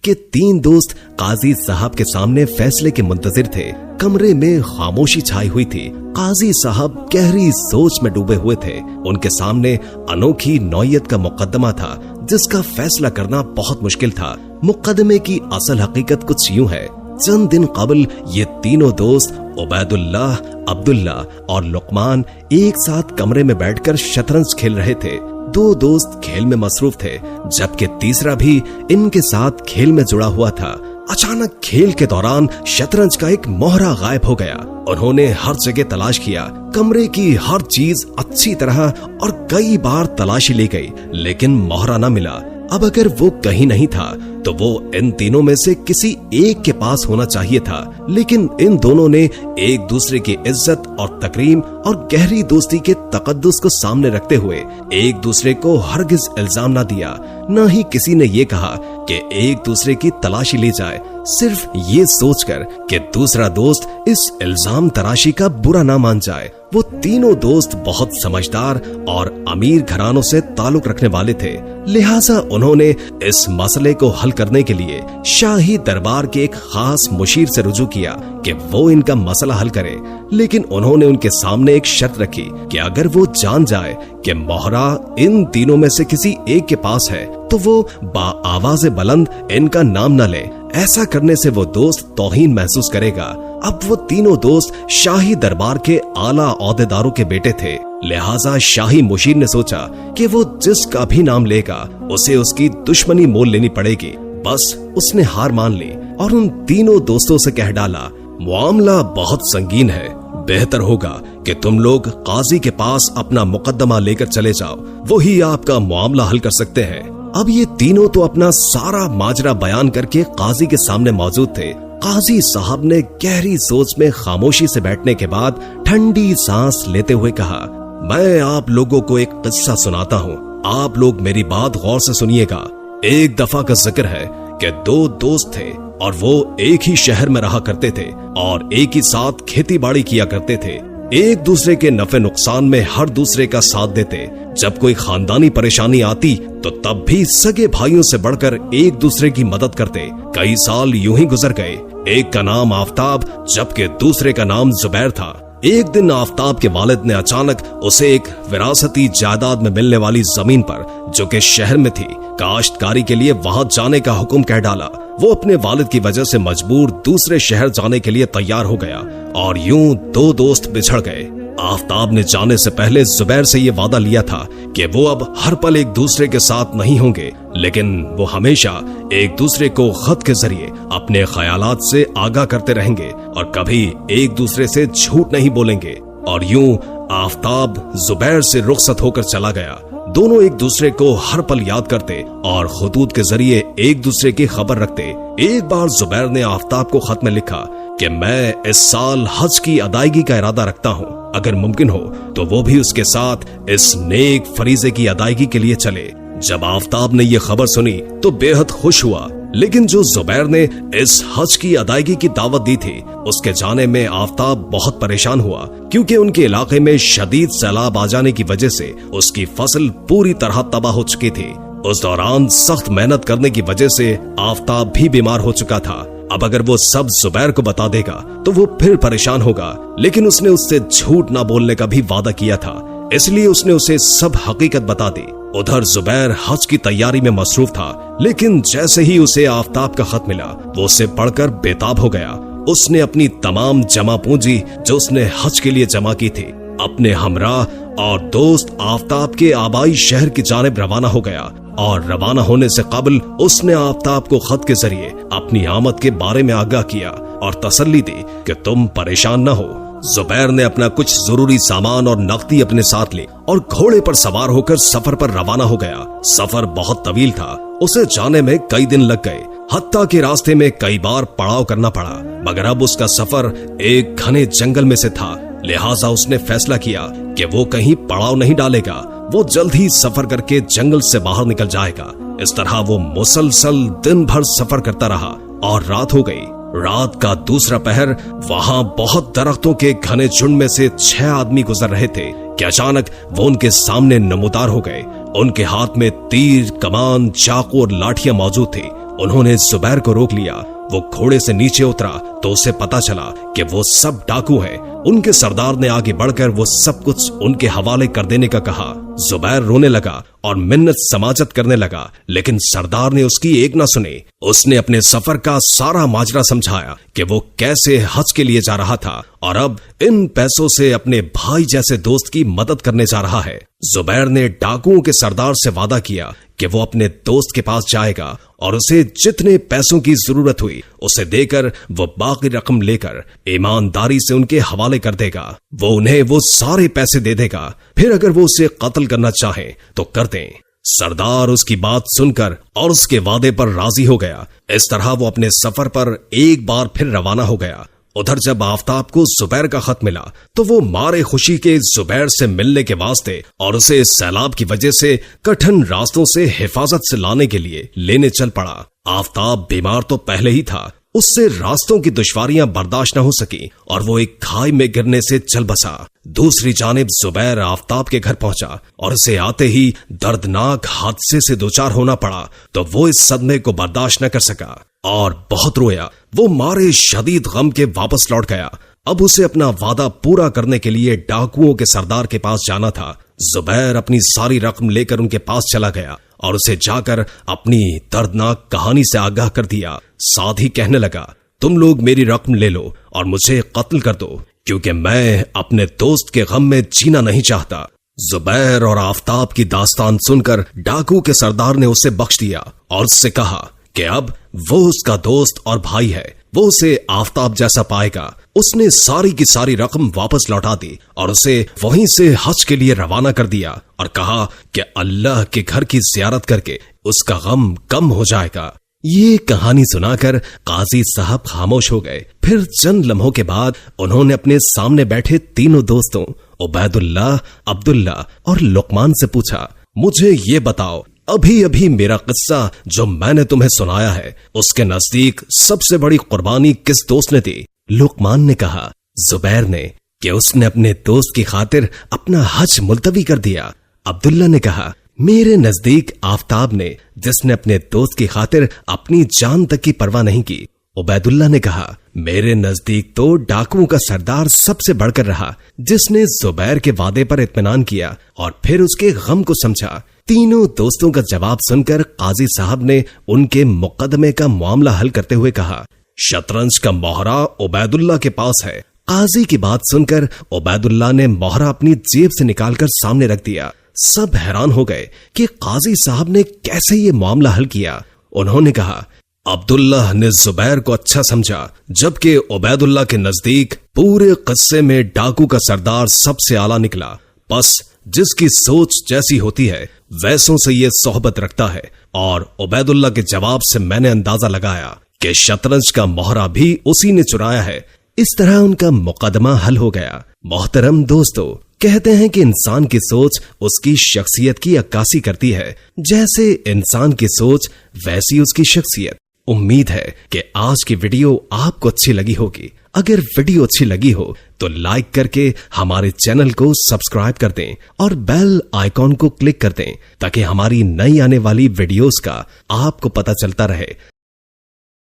کہ 3 दोस्त काजी साहब के सामने फैसले के मुंतजिर थे। कमरे में खामोशी छाई हुई थी। काजी साहब गहरी सोच में डूबे हुए थे। उनके सामने अनोखी नौयत का मुकदमा था जिसका फैसला करना बहुत मुश्किल था। मुकदमे की असल हकीकत कुछ यूं है। चंद दिन कबल ये तीनों दोस्त उबैदुल्लाह, अब्दुल्ला और लुकमान एक साथ कमरे में बैठकर शतरंज खेल रहे थे। 2 दोस्त खेल में मसरूफ थे जबकि तीसरा भी इनके साथ खेल में जुड़ा हुआ था। अचानक खेल के दौरान शतरंज का एक मोहरा गायब हो गया। उन्होंने हर जगह तलाश किया, कमरे की हर चीज अच्छी तरह और कई बार तलाशी ली गई, लेकिन मोहरा न मिला। अब अगर वो कहीं नहीं था तो वो इन तीनों में से किसी एक के पास होना चाहिए था, लेकिन इन दोनों ने एक दूसरे की इज्जत और तकरीम और गहरी दोस्ती के तकद्दुस को सामने रखते हुए एक दूसरे को हरगिज इल्जाम न दिया। न ही किसी ने ये कहा कि एक दूसरे की तलाशी ली जाए, सिर्फ ये सोचकर कि दूसरा दोस्त इस इल्जाम तराशी का बुरा ना मान जाए। वो तीनों दोस्त बहुत समझदार और अमीर घरानों से ताल्लुक रखने वाले थे, लिहाजा उन्होंने इस मसले को हल करने के लिए शाही दरबार के एक खास मुशीर से रुजू किया कि वो इनका मसला हल करे। लेकिन उन्होंने उनके सामने एक शर्त रखी कि अगर वो जान जाए कि मोहरा इन तीनों में से किसी एक के पास है तो वो बाआवाज़े बुलंद इनका नाम न ले। ऐसा करने से वो दोस्त तौहीन महसूस करेगा। अब वो तीनों दोस्त शाही दरबार के आला ओहदेदारों के बेटे थे, लिहाजा शाही मुशीर ने सोचा कि वो जिसका भी नाम लेगा उसे उसकी दुश्मनी मोल लेनी पड़ेगी। बस उसने हार मान ली और उन तीनों दोस्तों से कह डाला, मामला बहुत संगीन है, बेहतर होगा कि तुम लोग काजी के पास अपना मुकदमा लेकर चले जाओ, वही आपका मामला हल कर सकते हैं। अब ये तीनों तो अपना सारा माजरा बयान करके काजी के सामने मौजूद थे। काजी साहब ने गहरी सोच में खामोशी से बैठने के बाद ठंडी सांस लेते हुए कहा, मैं आप लोगों को एक किस्सा सुनाता हूँ, आप लोग मेरी बात गौर से सुनिएगा। एक दफा का जिक्र है कि 2 दोस्त थे और वो एक ही शहर में रहा करते थे और एक ही साथ खेती बाड़ी किया करते थे। एक दूसरे के नफे नुकसान में हर दूसरे का साथ देते। जब कोई खानदानी परेशानी आती तो तब भी सगे भाइयों से बढ़कर एक दूसरे की मदद करते। कई साल यूं ही गुजर गए। एक का नाम आफ्ताब जबकि दूसरे का नाम जुबैर था। एक दिन आफ्ताब के वालिद ने अचानक उसे एक विरासती जायदाद में मिलने वाली जमीन पर, जो कि शहर में थी, काश्तकारी के लिए वहां जाने का हुक्म कह डाला। वो अपने वालिद की वजह से मजबूर दूसरे शहर जाने के लिए तैयार हो गया और यूं 2 दोस्त बिछड़ गए। आफ्ताब ने जाने से पहले जुबैर से ये वादा लिया था कि वो अब हर पल एक दूसरे के साथ नहीं होंगे, लेकिन वो हमेशा एक दूसरे को खत के जरिए अपने ख्यालात से आगाह करते रहेंगे और कभी एक दूसरे से झूठ नहीं बोलेंगे। और यूं आफ्ताब जुबैर से रुखसत होकर चला गया। दोनों एक दूसरे को हर पल याद करते और खुतूत के जरिए एक दूसरे की खबर रखते। एक बार जुबैर ने आफ्ताब को खत में लिखा कि मैं इस साल हज की अदायगी का इरादा रखता हूँ, अगर मुमकिन हो तो वो भी उसके साथ इस नेक फरीजे की अदायगी के लिए चले। जब आफ्ताब ने ये खबर सुनी तो बेहद खुश हुआ, लेकिन जो जुबैर ने इस हज की अदायगी की दावत दी थी उसके जाने में आफ्ताब बहुत परेशान हुआ, क्योंकि उनके इलाके में शदीद सैलाब आ जाने की वजह से उसकी फसल पूरी तरह तबाह हो चुकी थी। उस दौरान सख्त मेहनत करने की वजह से आफ्ताब भी बीमार हो चुका था। अब अगर वो सब जुबैर को बता देगा तो वो फिर परेशान होगा, लेकिन उसने उससे झूठ ना बोलने का भी वादा किया था, इसलिए उसने उसे सब हकीकत बता दी। उधर जुबैर हज की तैयारी में मसरूफ था, लेकिन जैसे ही उसे आफ्ताब का खत मिला वो उसे पढ़कर बेताब हो गया। उसने अपनी तमाम जमा पूंजी जो उसने हज के लिए जमा की थी अपने हमराह और दोस्त आफ्ताब के आबाई शहर की जानिब रवाना हो गया। और रवाना होने से कबल उसने आफ्ताब को खत के जरिए अपनी आमद के बारे में आगाह किया और तसल्ली दी कि तुम परेशान न हो। जुबैर ने अपना कुछ जरूरी सामान और नकदी अपने साथ ली और घोड़े पर सवार होकर सफर पर रवाना हो गया। सफर बहुत तवील था, उसे जाने में कई दिन लग गए, हत्ता के रास्ते में कई बार पड़ाव करना पड़ा, मगर अब उसका सफर एक घने जंगल में से था, लिहाजा उसने फैसला किया कि वो कहीं पड़ाव नहीं डालेगा, वो जल्द ही सफर करके जंगल से बाहर निकल जाएगा। इस तरह वो मुसलसल दिन भर सफर करता रहा और रात हो गई। रात का दूसरा पहर वहां बहुत दरख्तों के घने झुंड में से 6 आदमी गुजर रहे थे कि अचानक वो उनके सामने नमूदार हो गए। उनके हाथ में तीर, कमान, चाकू और लाठियां मौजूद थी। उन्होंने जुबैर को रोक लिया। वो घोड़े से नीचे उतरा तो उसे पता चला कि वो सब डाकू हैं। उनके सरदार ने आगे बढ़कर वो सब कुछ उनके हवाले कर देने का कहा। जुबैर रोने लगा और मिन्नत समाजत करने लगा, लेकिन सरदार ने उसकी एक ना सुनी। उसने अपने सफर का सारा माजरा समझाया कि वो कैसे हज के लिए जा रहा था और अब इन पैसों से अपने भाई जैसे दोस्त की मदद करने जा रहा है। जुबैर ने डाकुओं के सरदार से वादा किया कि वो अपने दोस्त के पास जाएगा और उसे जितने पैसों की जरूरत हुई उसे देकर वो बाकी रकम लेकर ईमानदारी से उनके हवाले कर देगा। वो उन्हें वो सारे पैसे दे देगा, फिर अगर वो उसे कत्ल करना चाहे तो कर दें। सरदार उसकी बात सुनकर और उसके वादे पर राजी हो गया। इस तरह वो अपने सफर पर एक बार फिर रवाना हो गया। उधर जब आफताब को जुबैर का खत मिला तो वो मारे खुशी के जुबैर से मिलने के वास्ते और उसे सैलाब की वजह से कठिन रास्तों से हिफाजत से लाने के लिए लेने चल पड़ा। आफताब बीमार तो पहले ही था, उससे रास्तों की दुश्वारियां बर्दाश्त न हो सकी और वो एक खाई में गिरने से चल बसा। दूसरी जानिब जुबैर आफताब के घर पहुंचा और उसे आते ही दर्दनाक हादसे से दो चार होना पड़ा तो वो इस सदमे को बर्दाश्त न कर सका और बहुत रोया। वो मारे शदीद गम के वापस लौट गया। अब उसे अपना वादा पूरा करने के लिए डाकुओं के सरदार के पास जाना था। जुबैर अपनी सारी रकम लेकर उनके पास चला गया और उसे जाकर अपनी दर्दनाक कहानी से आगाह कर दिया। साथ ही कहने लगा, तुम लोग मेरी रकम ले लो और मुझे कत्ल कर दो, क्योंकि मैं अपने दोस्त के गम में जीना नहीं चाहता। जुबैर और आफताब की दास्तान सुनकर डाकू के सरदार ने उसे बख्श दिया और उससे कहा कि अब वो उसका दोस्त और भाई है, वो उसे आफताब जैसा पाएगा। उसने सारी की सारी रकम वापस लौटा दी और उसे वहीं से हज के लिए रवाना कर दिया और कहा कि अल्लाह के घर की जियारत करके उसका गम कम हो जाएगा। ये कहानी सुनाकर काजी साहब खामोश हो गए। फिर चंद लम्हों के बाद उन्होंने अपने सामने बैठे तीनों दोस्तों उबैदुल्लाह, अब्दुल्ला और लुकमान से पूछा, मुझे ये बताओ, अभी अभी मेरा किस्सा जो मैंने तुम्हें सुनाया है उसके नजदीक सबसे बड़ी कुर्बानी किस दोस्त ने दी? लुकमान ने कहा, जुबैर ने, कि उसने अपने दोस्त की खातिर अपना हज मुलतवी कर दिया। अब्दुल्ला ने कहा, मेरे नजदीक आफताब ने, जिसने अपने दोस्त की खातिर अपनी जान तक की परवाह नहीं की। उबैदुल्ला ने कहा, मेरे नजदीक तो डाकुओं का सरदार सबसे बढ़कर रहा, जिसने जुबैर के वादे पर इत्मीनान किया और फिर उसके गम को समझा। तीनों दोस्तों का जवाब सुनकर काजी साहब ने उनके मुकदमे का मामला हल करते हुए कहा, शतरंज का मोहरा उबैदुल्ला के पास है। काजी की बात सुनकर उबैदुल्ला ने मोहरा अपनी जेब से निकालकर सामने रख दिया। सब हैरान हो गए कि काजी साहब ने कैसे ये मामला हल किया। उन्होंने कहा, अब्दुल्लाह ने जुबैर को अच्छा समझा, जबकि उबैदुल्ला के नजदीक पूरे किस्से में डाकू का सरदार सबसे आला निकला। बस जिसकी सोच जैसी होती है वैसों से ये सोहबत रखता है। और उबैदुल्ला के जवाब से मैंने अंदाजा लगाया कि शतरंज का मोहरा भी उसी ने चुराया है। इस तरह उनका मुकदमा हल हो गया। मोहतरम दोस्तों, कहते हैं कि इंसान की सोच उसकी शख्सियत की अक्कासी करती है। जैसे इंसान की सोच वैसी उसकी शख्सियत। उम्मीद है कि आज की वीडियो आपको अच्छी लगी होगी। अगर वीडियो अच्छी लगी हो तो लाइक करके हमारे चैनल को सब्सक्राइब कर दें और बेल आइकॉन को क्लिक कर दें ताकि हमारी नई आने वाली वीडियोस का आपको पता चलता रहे।